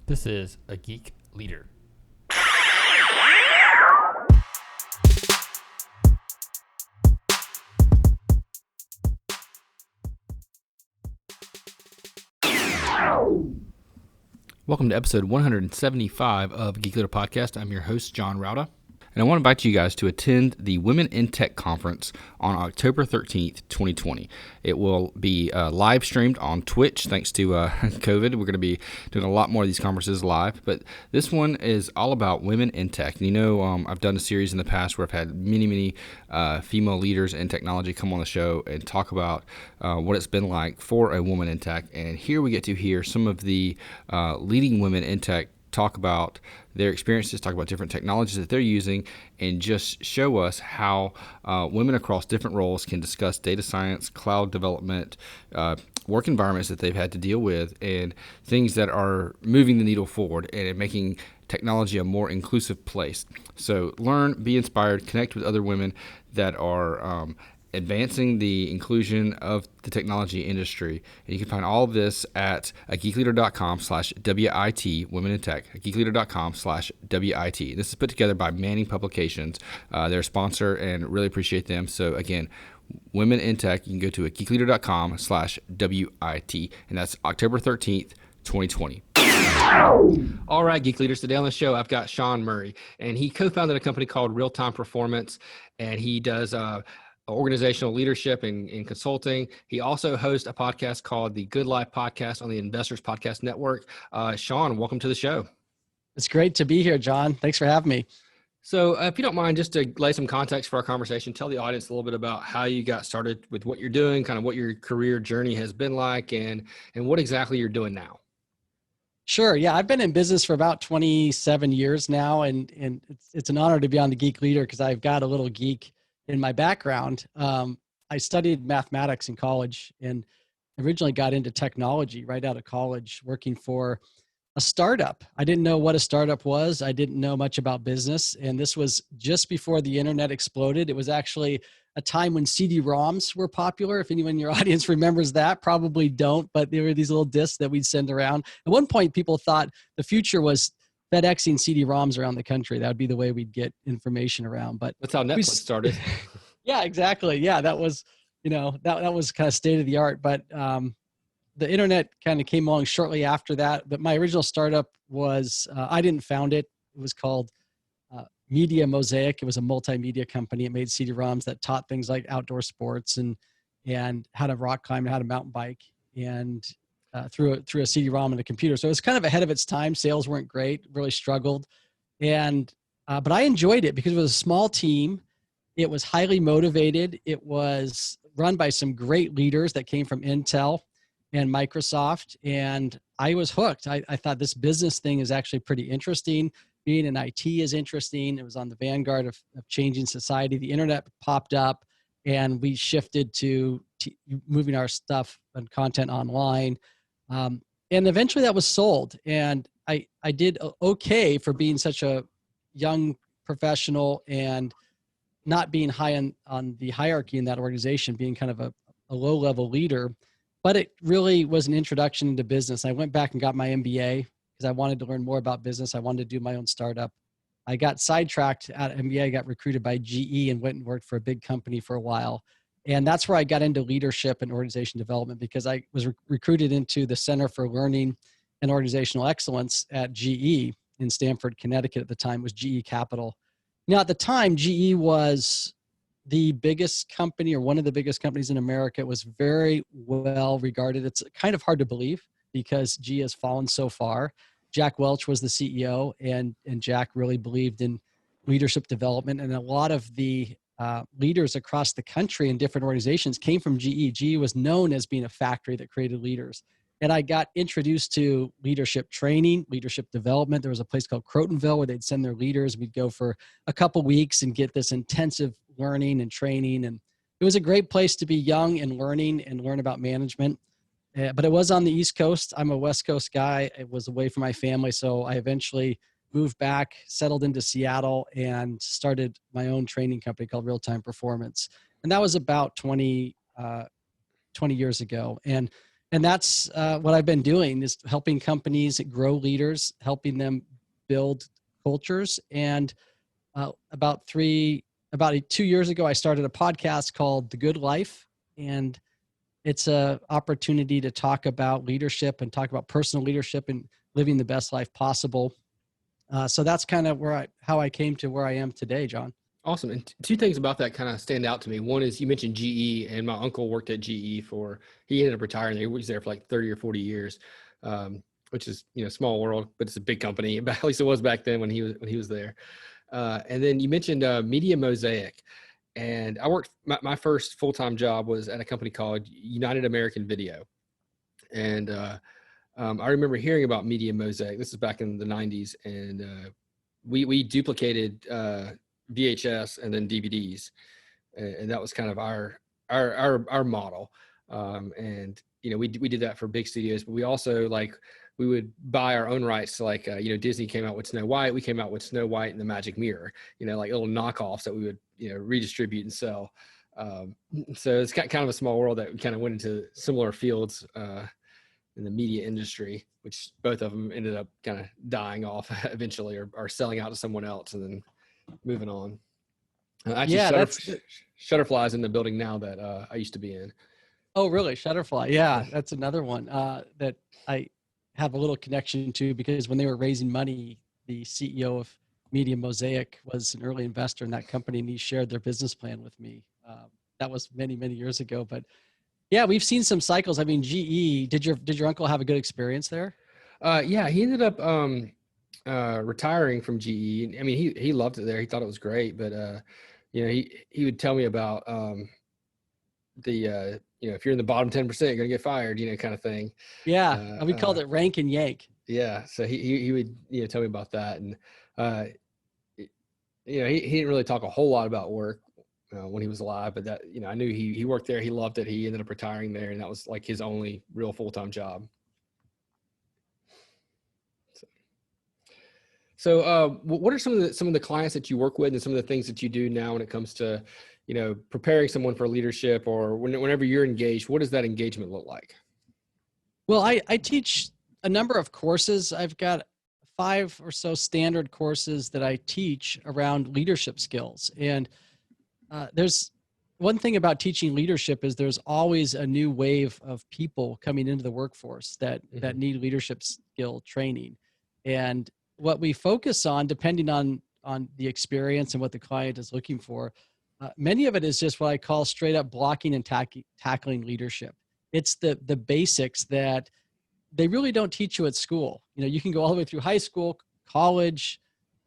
This is a Geek Leader. Welcome to episode 175 of Geek Leader Podcast. I'm your host, John Rauda. And I want to invite you guys to attend the Women in Tech Conference on October 13th, 2020. It will be live streamed on Twitch thanks to COVID. We're going to be doing a lot more of these conferences live, but this one is all about women in tech. And I've done a series in the past where I've had many female leaders in technology come on the show and talk about what it's been like for a woman in tech. And here we get to hear some of the leading women in tech talk about their experiences, talk about different technologies that they're using, and just show us how women across different roles can discuss data science, cloud development, work environments that they've had to deal with, and things that are moving the needle forward and making technology a more inclusive place. So learn, be inspired, connect with other women that are advancing the inclusion of the technology industry. And you can find all of this at geekleader.com/WIT, Women in Tech, geekleader.com/WIT. This is put together by Manning Publications. They're a sponsor and really appreciate them. So again, Women in Tech, you can go to geekleader.com/WIT, and that's October 13th, 2020. All right, Geek Leaders, today on the show, I've got Sean Murray, and he co-founded a company called RealTime Performance, and he does organizational leadership and consulting. He also hosts a podcast called the Good Life Podcast on the Investors Podcast Network. Sean, welcome to the show. It's great to be here, John. Thanks for having me. So if you don't mind, just to lay some context for our conversation, tell the audience a little bit about how you got started with what you're doing, kind of what your career journey has been like, and what exactly you're doing now. Sure. Yeah, I've been in business for about 27 years now, and it's an honor to be on the Geek Leader because I've got a little geek in my background. I studied mathematics in college and originally got into technology right out of college, working for a startup. I didn't know what a startup was. I didn't know much about business. And this was just before the internet exploded. It was actually a time when CD-ROMs were popular. If anyone in your audience remembers that, probably don't, but there were these little discs that we'd send around. At one point, people thought the future was FedExing CD-ROMs around the country. That would be the way we'd get information around. But that's how Netflix started. Yeah, exactly. Yeah, that was, that was kind of state of the art. But the internet kind of came along shortly after that. But my original startup was, I didn't found it. It was called Media Mosaic. It was a multimedia company. It made CD-ROMs that taught things like outdoor sports and how to rock climb and how to mountain bike, and through a CD-ROM and a computer. So it was kind of ahead of its time. Sales weren't great, really struggled. But I enjoyed it because it was a small team. It was highly motivated. It was run by some great leaders that came from Intel and Microsoft. And I was hooked. I thought this business thing is actually pretty interesting. Being in IT is interesting. It was on the vanguard of changing society. The internet popped up and we shifted to moving our stuff and content online. And eventually that was sold. And I did okay for being such a young professional and not being high on the hierarchy in that organization, being kind of a low-level leader. But it really was an introduction into business. I went back and got my MBA because I wanted to learn more about business. I wanted to do my own startup. I got sidetracked at MBA. I got recruited by GE and went and worked for a big company for a while. And that's where I got into leadership and organization development because I was recruited into the Center for Learning and Organizational Excellence at GE in Stamford, Connecticut at the time. It was GE Capital. Now, at the time, GE was the biggest company or one of the biggest companies in America. It was very well regarded. It's kind of hard to believe because GE has fallen so far. Jack Welch was the CEO, and Jack really believed in leadership development. And a lot of the leaders across the country in different organizations came from GE. GE was known as being a factory that created leaders. And I got introduced to leadership training, leadership development. There was a place called Crotonville where they'd send their leaders. We'd go for a couple weeks and get this intensive learning and training. And it was a great place to be young and learning and learn about management. But it was on the East Coast. I'm a West Coast guy. It was away from my family. So I eventually moved back, settled into Seattle, and started my own training company called RealTime Performance. And that was about 20 years ago. And And that's what I've been doing, is helping companies grow leaders, helping them build cultures. And about 2 years ago, I started a podcast called The Good Life. And it's a opportunity to talk about leadership and talk about personal leadership and living the best life possible. So that's kind of how I came to where I am today, John. Awesome. And two things about that kind of stand out to me. One is you mentioned GE, and my uncle worked at GE he ended up retiring. He was there for like 30 or 40 years, which is, small world, but it's a big company. At least it was back then when he was there. And then you mentioned Media Mosaic. And I worked, my first full-time job was at a company called United American Video. And I remember hearing about Media Mosaic. This is back in the 90s. And we duplicated VHS and then DVDs. And that was kind of our model. And, we did that for big studios, but we also we would buy our own rights to Disney came out with Snow White. We came out with Snow White and the Magic Mirror, like little knockoffs that we would, redistribute and sell. So it's kind of a small world that we kind of went into similar fields in the media industry, which both of them ended up kind of dying off eventually or selling out to someone else and then moving on. Shutterfly's in the building now that I used to be in. Oh, really? Shutterfly. Yeah, that's another one that I have a little connection to, because when they were raising money, the CEO of Media Mosaic was an early investor in that company, and he shared their business plan with me. That was many, many years ago. But yeah, we've seen some cycles. I mean, GE, did your uncle have a good experience there? Yeah, he ended up retiring from GE. I mean, he loved it there. He thought it was great, but he would tell me about if you're in the bottom 10%, you're gonna get fired, kind of thing. Yeah, we called it rank and yank. Yeah, so he would tell me about that, and he didn't really talk a whole lot about work when he was alive, but that I knew he worked there, he loved it, he ended up retiring there, and that was like his only real full-time job. So what are some of the clients that you work with, and some of the things that you do now when it comes to preparing someone for leadership, or whenever you're engaged? What does that engagement look like? Well, I teach a number of courses. I've got 5 or so standard courses that I teach around leadership skills. And there's one thing about teaching leadership is there's always a new wave of people coming into the workforce that need leadership skill training. And what we focus on, depending on the experience and what the client is looking for, many of it is just what I call straight up blocking and tackling leadership. It's the basics that they really don't teach you at school. You can go all the way through high school, college,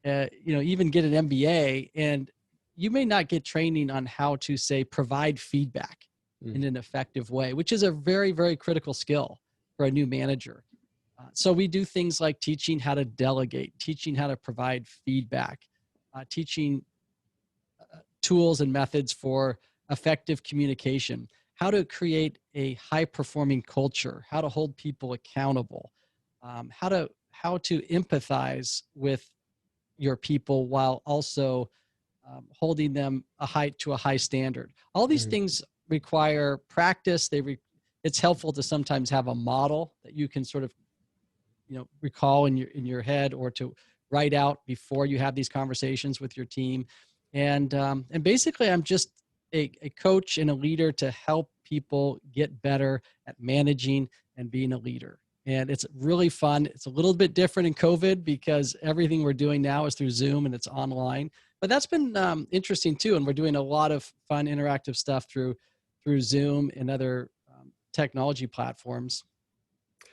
even get an MBA, and you may not get training on how to, say, provide feedback in an effective way, which is a very, very critical skill for a new manager. So we do things like teaching how to delegate, teaching how to provide feedback, teaching tools and methods for effective communication, how to create a high-performing culture, how to hold people accountable, how to empathize with your people while also holding them to a high standard. All these things require practice. It's helpful to sometimes have a model that you can sort of recall in your head, or to write out before you have these conversations with your team. And basically, I'm just a coach and a leader to help people get better at managing and being a leader. And it's really fun. It's a little bit different in COVID because everything we're doing now is through Zoom and it's online. But that's been interesting too. And we're doing a lot of fun interactive stuff through Zoom and other technology platforms.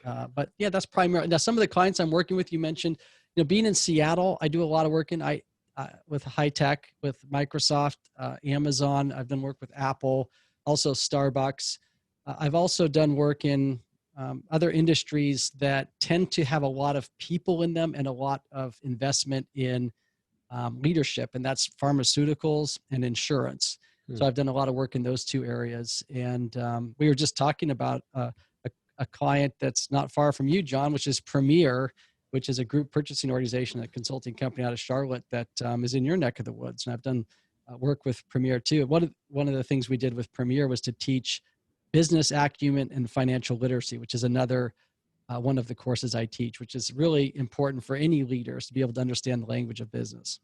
But yeah, that's primarily. Now, some of the clients I'm working with, you mentioned, being in Seattle, I do a lot of work with high tech, with Microsoft, Amazon. I've done work with Apple, also Starbucks. I've also done work in other industries that tend to have a lot of people in them and a lot of investment in leadership, and that's pharmaceuticals and insurance. So I've done a lot of work in those two areas. And we were just talking about a client that's not far from you, John, which is Premier, which is a group purchasing organization, a consulting company out of Charlotte that is in your neck of the woods. And I've done work with Premier too. One of the things we did with Premier was to teach business acumen and financial literacy, which is another one of the courses I teach, which is really important for any leaders to be able to understand the language of business.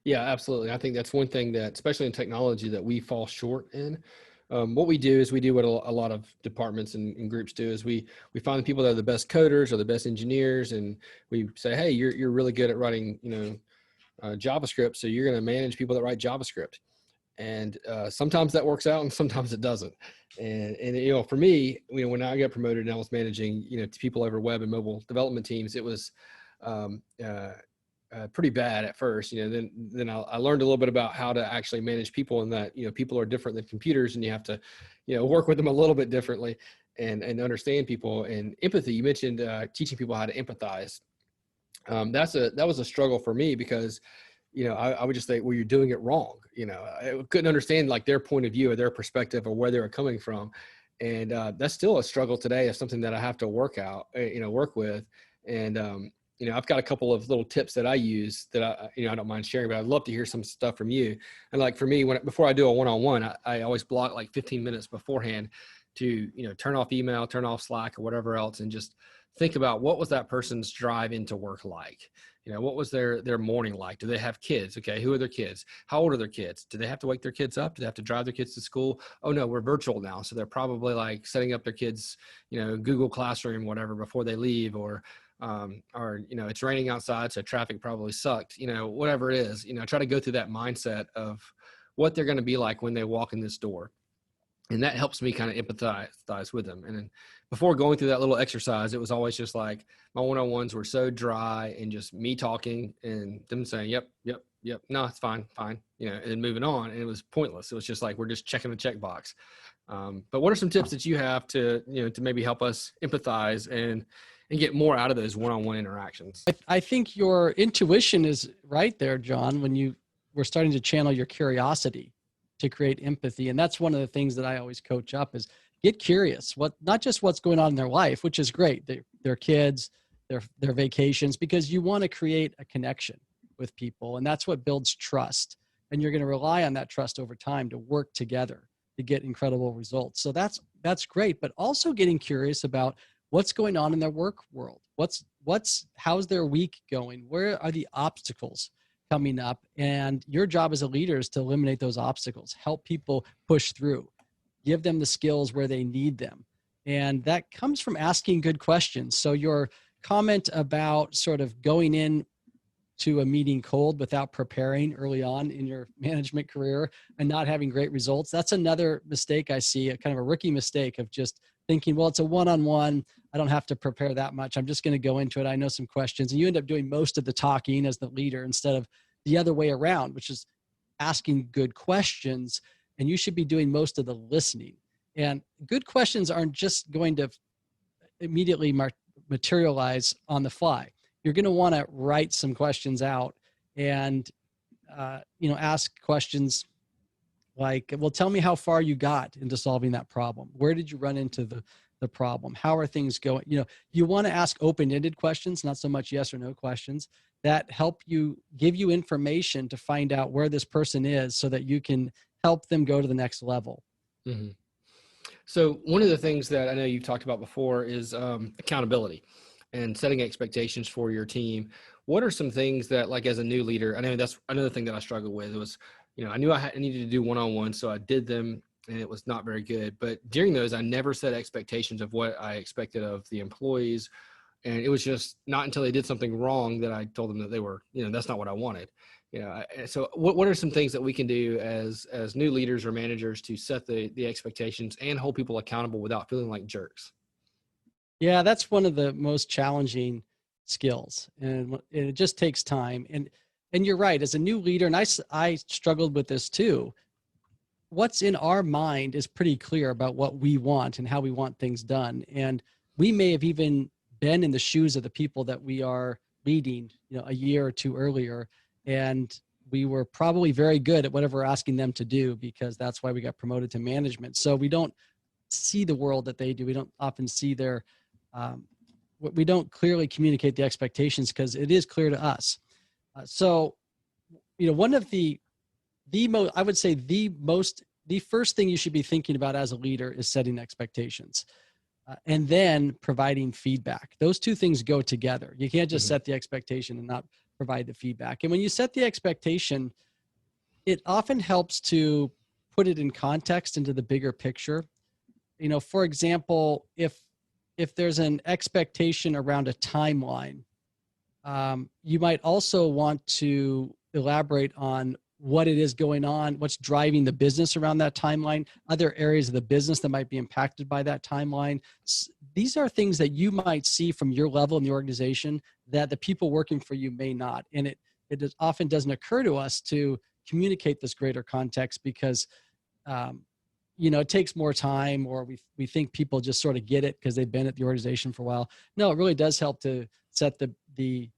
Yeah, absolutely. I think that's one thing that, especially in technology, that we fall short in. What we do is we do what a lot of departments and groups do is we find the people that are the best coders or the best engineers, and we say, hey, you're really good at writing, JavaScript, so you're going to manage people that write JavaScript. And sometimes that works out and sometimes it doesn't. And for me, when I got promoted and I was managing, people over web and mobile development teams, it was pretty bad at first. Then I learned a little bit about how to actually manage people, and that, people are different than computers, and you have to, work with them a little bit differently and understand people. And empathy, you mentioned teaching people how to empathize. That was a struggle for me because, I would just say, well, you're doing it wrong. I couldn't understand like their point of view or their perspective or where they were coming from. And that's still a struggle today. It's something that I have to work with. And, I've got a couple of little tips that I use that I don't mind sharing, but I'd love to hear some stuff from you. And like for me, before I do a one-on-one, I always block like 15 minutes beforehand to, turn off email, turn off Slack or whatever else, and just think about what was that person's drive into work like? What was their morning like? Do they have kids? Okay. Who are their kids? How old are their kids? Do they have to wake their kids up? Do they have to drive their kids to school? Oh no, we're virtual now. So they're probably like setting up their kids, Google Classroom, whatever, before they leave, or it's raining outside, so traffic probably sucked, whatever it is, try to go through that mindset of what they're going to be like when they walk in this door. And that helps me kind of empathize with them. And then before going through that little exercise, it was always just like my one-on-ones were so dry and just me talking and them saying, yep. No, it's fine. And then moving on. And it was pointless. It was just like, we're just checking the checkbox. But what are some tips that you have to maybe help us empathize and get more out of those one-on-one interactions? I think your intuition is right there, John, when you were starting to channel your curiosity to create empathy. And that's one of the things that I always coach up is get curious, not just what's going on in their life, which is great, their kids, their vacations, because you want to create a connection with people. And that's what builds trust. And you're going to rely on that trust over time to work together to get incredible results. So that's great, but also getting curious about what's going on in their work world. How's their week going? Where are the obstacles coming up? And your job as a leader is to eliminate those obstacles, help people push through, give them the skills where they need them. And that comes from asking good questions. So your comment about sort of going in to a meeting cold without preparing early on in your management career and not having great results, that's another mistake I see, a kind of a rookie mistake of just thinking, well, it's a one-on-one. I don't have to prepare that much. I'm just going to go into it. I know some questions. And you end up doing most of the talking as the leader instead of the other way around, which is asking good questions. And you should be doing most of the listening. And good questions aren't just going to immediately materialize on the fly. You're going to want to write some questions out and, ask questions like, well, tell me how far you got into solving that problem. Where did you run into the problem? How are things going? You want to ask open-ended questions, not so much yes or no questions that help you give you information to find out where this person is so that you can help them go to the next level. Mm-hmm. So one of the things that I know you've talked about before is accountability and setting expectations for your team. What are some things that, like, as a new leader, I know that's another thing that I struggled with. It was, I knew I needed to do one-on-one, so I did them, and it was not very good. But during those, I never set expectations of what I expected of the employees. And it was just not until they did something wrong that I told them that they were, that's not what I wanted. So what are some things that we can do as new leaders or managers to set the expectations and hold people accountable without feeling like jerks? Yeah, that's one of the most challenging skills, and it just takes time. And you're right, as a new leader, and I struggled with this too. What's in our mind is pretty clear about what we want and how we want things done. And we may have even been in the shoes of the people that we are leading, a year or two earlier. And we were probably very good at whatever we're asking them to do, because that's why we got promoted to management. So we don't see the world that they do. We don't often see we don't clearly communicate the expectations because it is clear to us. So one of the most, I would say the most the first thing you should be thinking about as a leader is setting expectations. And then providing feedback. Those two things go together. You can't just set the expectation and not provide the feedback. And when you set the expectation, it often helps to put it in context into the bigger picture. For example, if there's an expectation around a timeline, you might also want to elaborate on what it is going on, what's driving the business around that timeline, other areas of the business that might be impacted by that timeline. These are things that you might see from your level in the organization that the people working for you may not. And it often doesn't occur to us to communicate this greater context because, it takes more time, or we think people just sort of get it because they've been at the organization for a while. No, it really does help to set the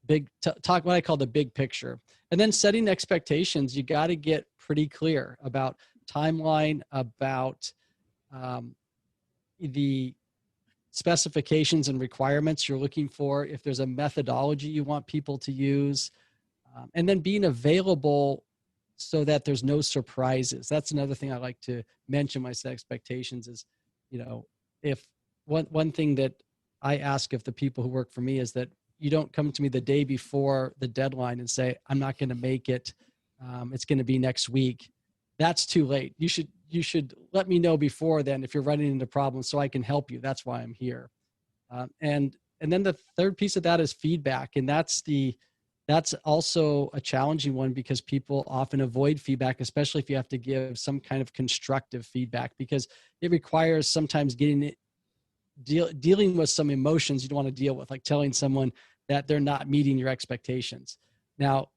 big talk, what I call the big picture. And then setting expectations, you got to get pretty clear about timeline, about the specifications and requirements you're looking for, if there's a methodology you want people to use, and then being available so that there's no surprises. That's another thing I like to mention when I set expectations is, if one thing that I ask of the people who work for me is that you don't come to me the day before the deadline and say, I'm not going to make it. It's going to be next week. That's too late. You should let me know before then if you're running into problems so I can help you. That's why I'm here. And then the third piece of that is feedback. And that's also a challenging one because people often avoid feedback, especially if you have to give some kind of constructive feedback, because it requires sometimes dealing with some emotions you don't want to deal with, like telling someone that they're not meeting your expectations. Now,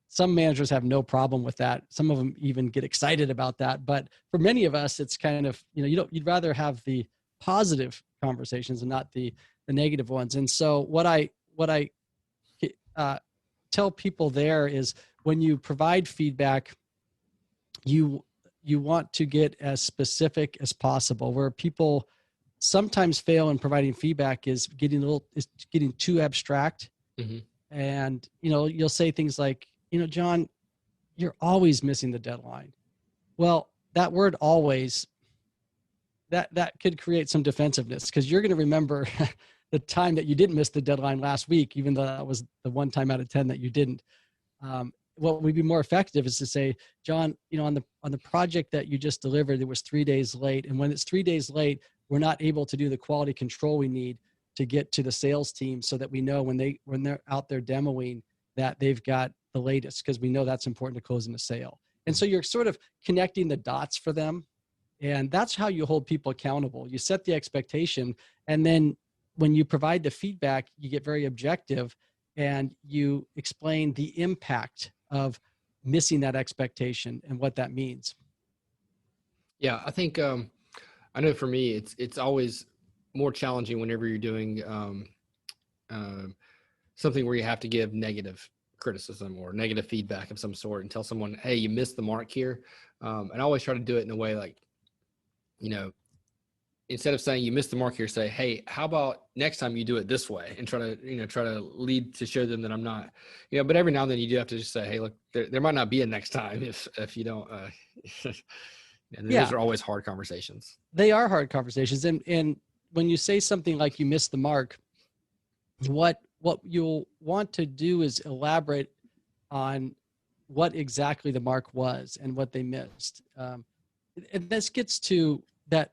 some managers have no problem with that. Some of them even get excited about that. But for many of us, it's kind of, you'd rather have the positive conversations and not the negative ones. And so what I tell people there is when you provide feedback, you want to get as specific as possible. Where people sometimes fail in providing feedback is getting too abstract. Mm-hmm. And, you'll say things like, John, you're always missing the deadline. Well, that word always, that could create some defensiveness because you're going to remember the time that you didn't miss the deadline last week, even though that was the 1 time out of 10 that you didn't. What would be more effective is to say, John, on the project that you just delivered, it was 3 days late. And when it's 3 days late, we're not able to do the quality control we need to get to the sales team so that we know when they're out there demoing that they've got the latest, because we know that's important to closing the sale. And so you're sort of connecting the dots for them. And that's how you hold people accountable. You set the expectation, and then when you provide the feedback, you get very objective and you explain the impact of missing that expectation and what that means. Yeah, I think I know for me, it's always more challenging whenever you're doing something where you have to give negative criticism or negative feedback of some sort and tell someone, hey, you missed the mark here. And I always try to do it in a way like, instead of saying you missed the mark here, say, hey, how about next time you do it this way, and try to lead to show them that I'm not, but every now and then you do have to just say, hey, look, there might not be a next time if you don't, and those are always hard conversations. They are hard conversations. And when you say something like you missed the mark, what you'll want to do is elaborate on what exactly the mark was and what they missed. And this gets to that,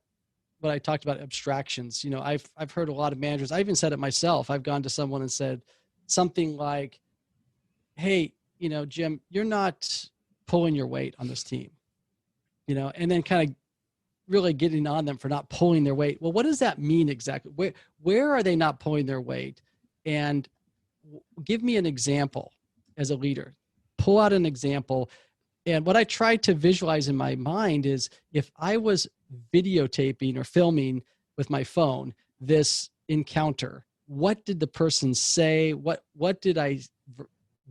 what I talked about, abstractions. I've heard a lot of managers, I even said it myself. I've gone to someone and said something like, hey, Jim, you're not pulling your weight on this team, and then kind of really getting on them for not pulling their weight. Well, what does that mean exactly? Where are they not pulling their weight? And give me an example as a leader. Pull out an example. And what I try to visualize in my mind is if I was videotaping or filming with my phone this encounter, what did the person say? What did I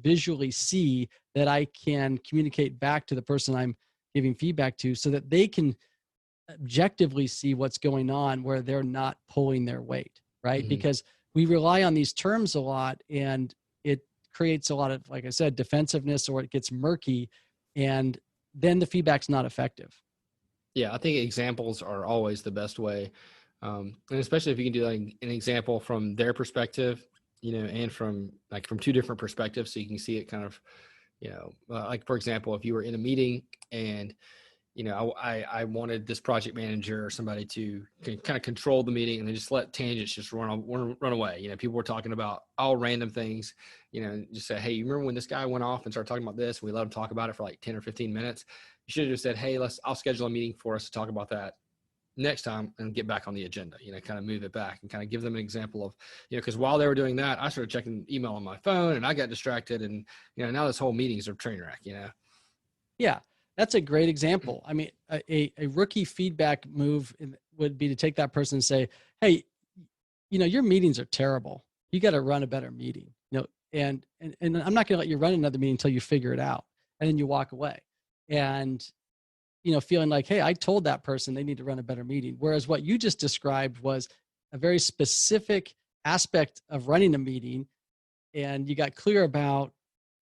visually see that I can communicate back to the person I'm giving feedback to so that they can objectively see what's going on where they're not pulling their weight, right? Mm-hmm. Because we rely on these terms a lot and it creates a lot of, like I said, defensiveness, or it gets murky, and then the feedback's not effective. Yeah, I think examples are always the best way. And especially if you can do like an example from their perspective, and from two different perspectives, so you can see it kind of, like for example, if you were in a meeting and I wanted this project manager or somebody to kind of control the meeting and then just let tangents just run away. People were talking about all random things, just say, hey, you remember when this guy went off and started talking about this? And we let him talk about it for like 10 or 15 minutes. You should have just said, hey, I'll schedule a meeting for us to talk about that next time and get back on the agenda, kind of move it back and kind of give them an example of, because while they were doing that, I started checking email on my phone and I got distracted and, now this whole meeting is a train wreck, Yeah, that's a great example. I mean, a rookie feedback move would be to take that person and say, hey, your meetings are terrible. You got to run a better meeting, and I'm not going to let you run another meeting until you figure it out. And then you walk away and, feeling like, hey, I told that person they need to run a better meeting. Whereas what you just described was a very specific aspect of running a meeting. And you got clear about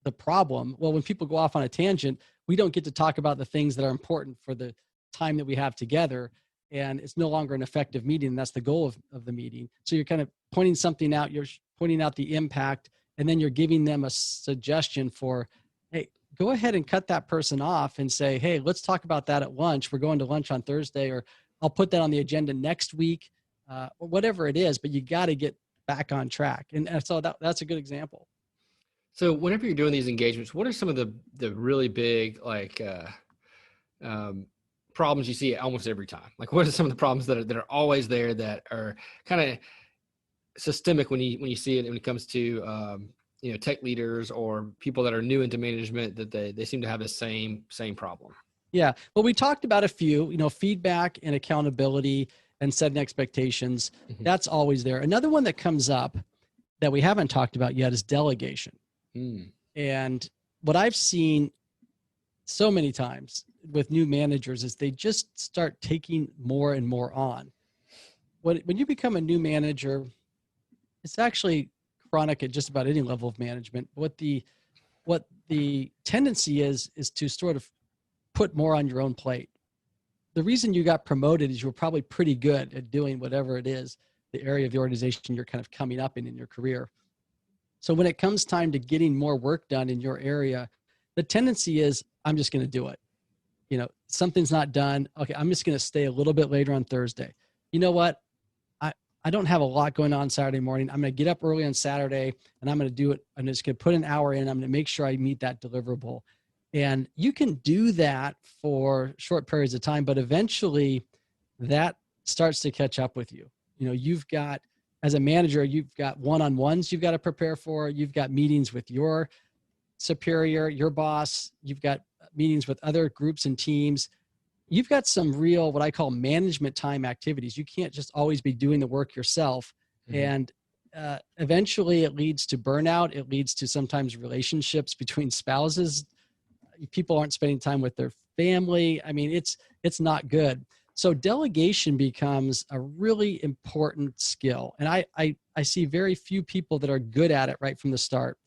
the problem. Well, when people go off on a tangent, we don't get to talk about the things that are important for the time that we have together. And it's no longer an effective meeting. And that's the goal of the meeting. So you're kind of pointing something out, you're pointing out the impact, and then you're giving them a suggestion for, hey, go ahead and cut that person off and say, hey, let's talk about that at lunch. We're going to lunch on Thursday, or I'll put that on the agenda next week, or whatever it is, but you got to get back on track. And so that's a good example. So whenever you're doing these engagements, what are some of the really big problems you see almost every time? Like, what are some of the problems that are always there that are kind of systemic when you see it when it comes to tech leaders or people that are new into management, that they seem to have the same problem? Yeah. Well, we talked about a few, feedback and accountability and setting expectations. Mm-hmm. That's always there. Another one that comes up that we haven't talked about yet is delegation. And what I've seen so many times with new managers is they just start taking more and more on. When you become a new manager, it's actually chronic at just about any level of management. What the tendency is to sort of put more on your own plate. The reason you got promoted is you were probably pretty good at doing whatever it is, the area of the organization you're kind of coming up in your career. So when it comes time to getting more work done in your area, the tendency is, I'm just going to do it. Something's not done. Okay, I'm just going to stay a little bit later on Thursday. You know what? I don't have a lot going on Saturday morning. I'm going to get up early on Saturday and I'm going to do it. I'm just going to put an hour in. I'm going to make sure I meet that deliverable. And you can do that for short periods of time, but eventually that starts to catch up with you. You've got, as a manager, you've got one-on-ones you've got to prepare for. You've got meetings with your superior, your boss. You've got meetings with other groups and teams. You've got some real, what I call management time activities. You can't just always be doing the work yourself. Mm-hmm. And eventually it leads to burnout. It leads to sometimes relationships between spouses. People aren't spending time with their family. I mean, it's not good. So delegation becomes a really important skill. And I see very few people that are good at it right from the start.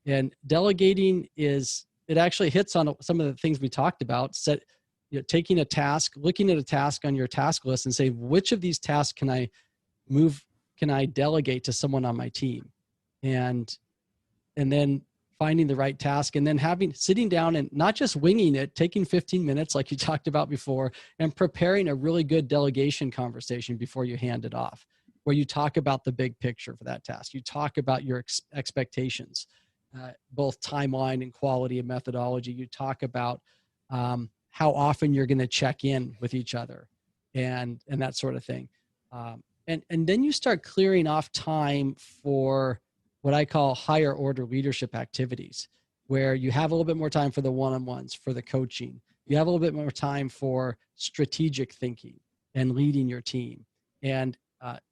And delegating it actually hits on some of the things we talked about. Taking a task, looking at a task on your task list and say, which of these tasks can I delegate to someone on my team? And then finding the right task, and then sitting down and not just winging it, taking 15 minutes like you talked about before, and preparing a really good delegation conversation before you hand it off, where you talk about the big picture for that task. You talk about your expectations, both timeline and quality and methodology. You talk about how often you're going to check in with each other and that sort of thing. And then you start clearing off time for what I call higher order leadership activities, where you have a little bit more time for the one-on-ones, for the coaching. You have a little bit more time for strategic thinking and leading your team. And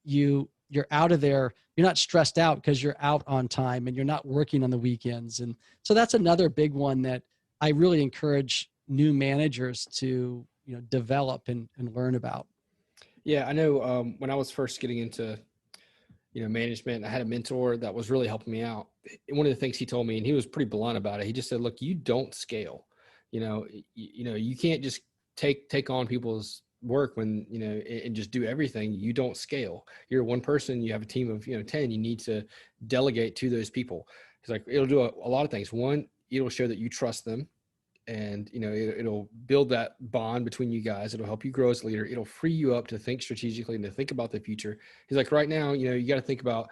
you're out of there. You're not stressed out because you're out on time and you're not working on the weekends. And so that's another big one that I really encourage new managers to develop and learn about. Yeah, I know when I was first getting into management, I had a mentor that was really helping me out. One of the things he told me, and he was pretty blunt about it, he just said, look, you don't scale. You can't just take on people's work when, and just do everything, you don't scale. You're one person, you have a team of, 10, you need to delegate to those people. It's like, it'll do a lot of things. One, it'll show that you trust them, and it'll build that bond between you guys. It'll help you grow as a leader. It'll free you up to think strategically and to think about the future. He's like, right now, you got to think about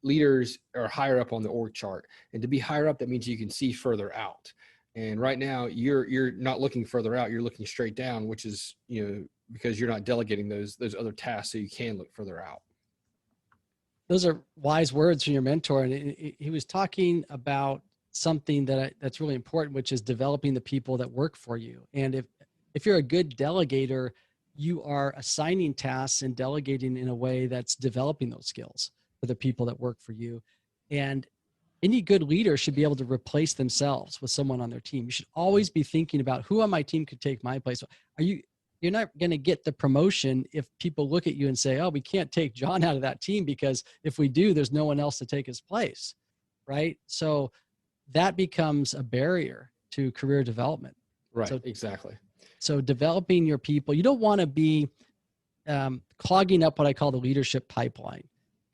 leaders are higher up on the org chart, and to be higher up, that means you can see further out. And right now you're not looking further out, you're looking straight down, which is, because you're not delegating those other tasks so you can look further out. Those are wise words from your mentor. And he was talking about something that's really important, which is developing the people that work for you. And if you're a good delegator, you are assigning tasks and delegating in a way that's developing those skills for the people that work for you. And any good leader should be able to replace themselves with someone on their team. You should always be thinking about who on my team could take my place. You're not going to get the promotion if people look at you and say, oh, we can't take John out of that team, because if we do, there's no one else to take his place, right? So that becomes a barrier to career development. Right, so, exactly. So developing your people, you don't want to be clogging up what I call the leadership pipeline.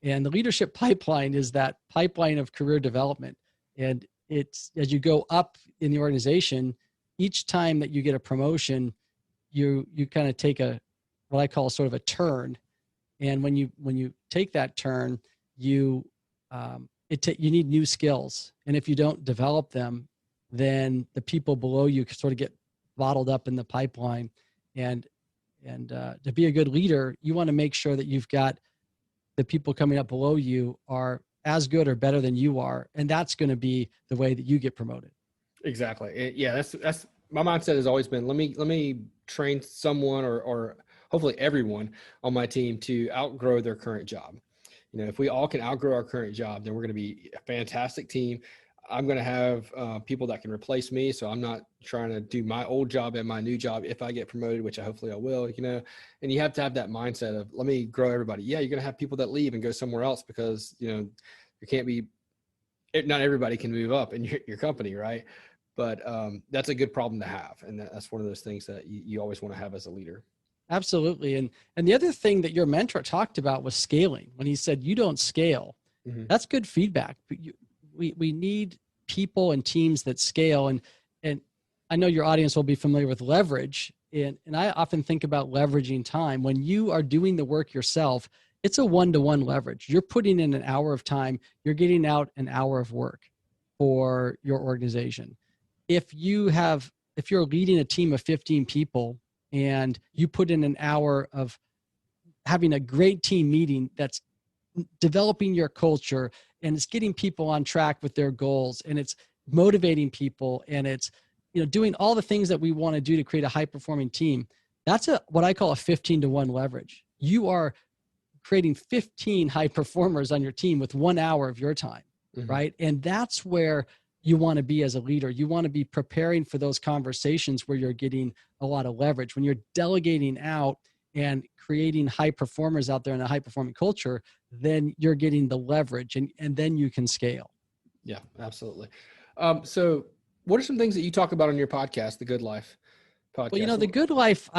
And the leadership pipeline is that pipeline of career development. And it's, as you go up in the organization, each time that you get a promotion, you kind of take what I call sort of a turn. And when you take that turn, you need new skills. And if you don't develop them, then the people below you sort of get bottled up in the pipeline. And to be a good leader, you want to make sure that you've got the people coming up below you are as good or better than you are. And that's going to be the way that you get promoted. Exactly. Yeah. That's my mindset has always been, let me train someone or hopefully everyone on my team to outgrow their current job. If we all can outgrow our current job, then we're going to be a fantastic team. I'm going to have people that can replace me. So I'm not trying to do my old job and my new job if I get promoted, which hopefully I will, and you have to have that mindset of, let me grow everybody. Yeah. You're going to have people that leave and go somewhere else because, you can't be, not everybody can move up in your company. Right. But that's a good problem to have. And that's one of those things that you always want to have as a leader. Absolutely. And the other thing that your mentor talked about was scaling. When he said, you don't scale, that's good feedback. But we need people and teams that scale. And I know your audience will be familiar with leverage. And I often think about leveraging time. When you are doing the work yourself, it's a one-to-one leverage. You're putting in an hour of time, you're getting out an hour of work for your organization. If you're leading a team of 15 people and you put in an hour of having a great team meeting that's developing your culture, and it's getting people on track with their goals, and it's motivating people, and it's doing all the things that we want to do to create a high performing team, that's what I call a 15-to-1 leverage. You are creating 15 high performers on your team with 1 hour of your time, right? And that's where you want to be as a leader. You want to be preparing for those conversations where you're getting a lot of leverage. When you're delegating out and creating high performers out there in a high performing culture, then you're getting the leverage, and then you can scale. Yeah, absolutely. So what are some things that you talk about on your podcast, The Good Life podcast? Well, The Good Life,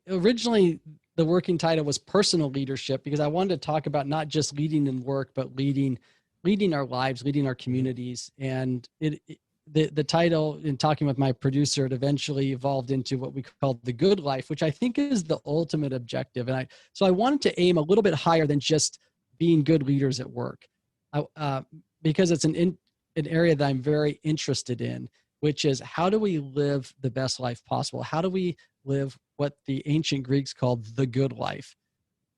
originally the working title was personal leadership, because I wanted to talk about not just leading in work, but leading our lives, leading our communities. And the title, in talking with my producer, it eventually evolved into what we call The Good Life, which I think is the ultimate objective. And so I wanted to aim a little bit higher than just being good leaders at work, because it's an area that I'm very interested in, which is, how do we live the best life possible? How do we live what the ancient Greeks called the good life?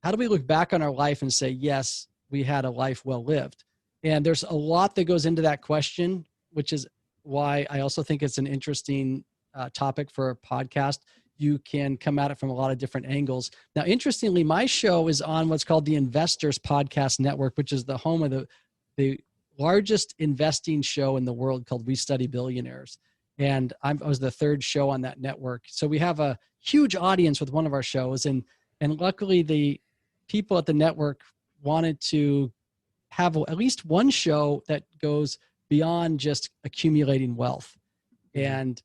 How do we look back on our life and say, yes, we had a life well lived? And there's a lot that goes into that question, which is why I also think it's an interesting topic for a podcast. You can come at it from a lot of different angles. Now, interestingly, my show is on what's called the Investors Podcast Network, which is the home of the largest investing show in the world, called We Study Billionaires. And I was the third show on that network. So we have a huge audience with one of our shows. And luckily, the people at the network wanted to have at least one show that goes beyond just accumulating wealth. And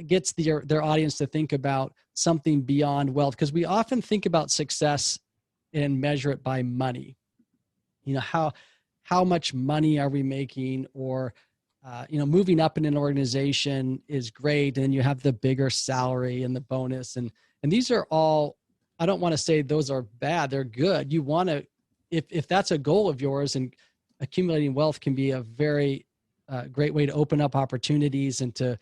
gets their audience to think about something beyond wealth, because we often think about success and measure it by money. How much money are we making, or moving up in an organization is great, and you have the bigger salary and the bonus, and these are all, I don't want to say those are bad, they're good. You want to, if that's a goal of yours, and accumulating wealth can be a very great way to open up opportunities and to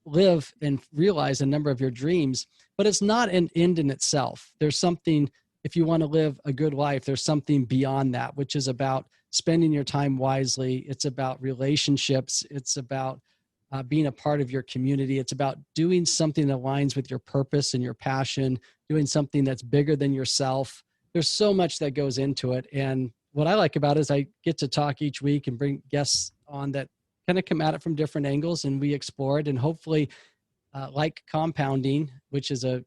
live and realize a number of your dreams, but it's not an end in itself. There's something, if you want to live a good life, there's something beyond that, which is about spending your time wisely. It's about relationships. It's about being a part of your community. It's about doing something that aligns with your purpose and your passion, doing something that's bigger than yourself. There's so much that goes into it. And what I like about it is I get to talk each week and bring guests on that kind of come at it from different angles, and we explore it. And hopefully, like compounding, which is a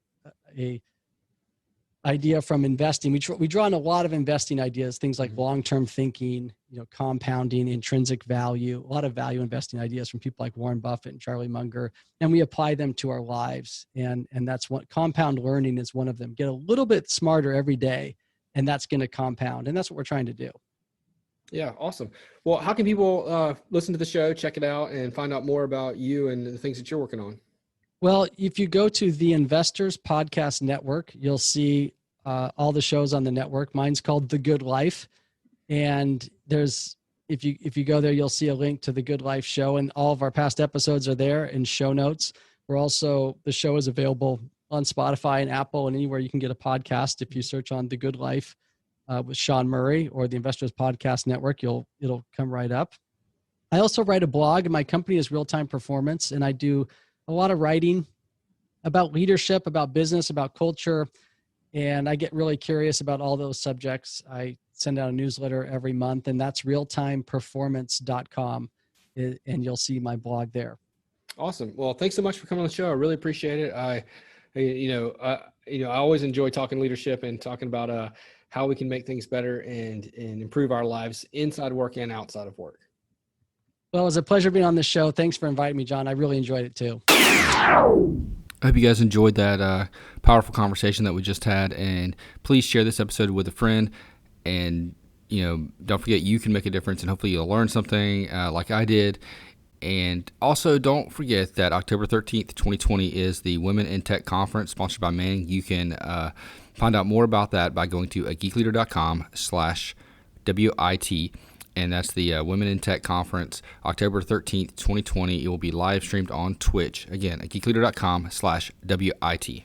idea from investing, we draw on a lot of investing ideas, things like long-term thinking, compounding, intrinsic value, a lot of value investing ideas from people like Warren Buffett and Charlie Munger, and we apply them to our lives. And that's what compound learning is, one of them. Get a little bit smarter every day, and that's going to compound. And that's what we're trying to do. Yeah, awesome. Well, how can people listen to the show, check it out, and find out more about you and the things that you're working on? Well, if you go to the Investors Podcast Network, you'll see all the shows on the network. Mine's called The Good Life. And if you go there, you'll see a link to The Good Life show, and all of our past episodes are there in show notes. The show is available on Spotify and Apple and anywhere you can get a podcast. If you search on The Good Life with Sean Murray or the Investors Podcast Network, it'll come right up. I also write a blog, and my company is RealTime Performance, and I do a lot of writing about leadership, about business, about culture, and I get really curious about all those subjects. I send out a newsletter every month, and that's realtimeperformance.com, and you'll see my blog there. Awesome. Well, thanks so much for coming on the show. I really appreciate it. I always enjoy talking leadership and talking about how we can make things better and improve our lives inside work and outside of work. Well, it was a pleasure being on this show. Thanks for inviting me, John. I really enjoyed it too. I hope you guys enjoyed that powerful conversation that we just had, and please share this episode with a friend. And don't forget, you can make a difference, and hopefully you'll learn something like I did. And also, don't forget that October 13th, 2020 is the Women in Tech Conference sponsored by Manning. You can find out more about that by going to geekleader.com/WIT. And that's the Women in Tech Conference, October 13th, 2020. It will be live streamed on Twitch. Again, at geekleader.com/WIT.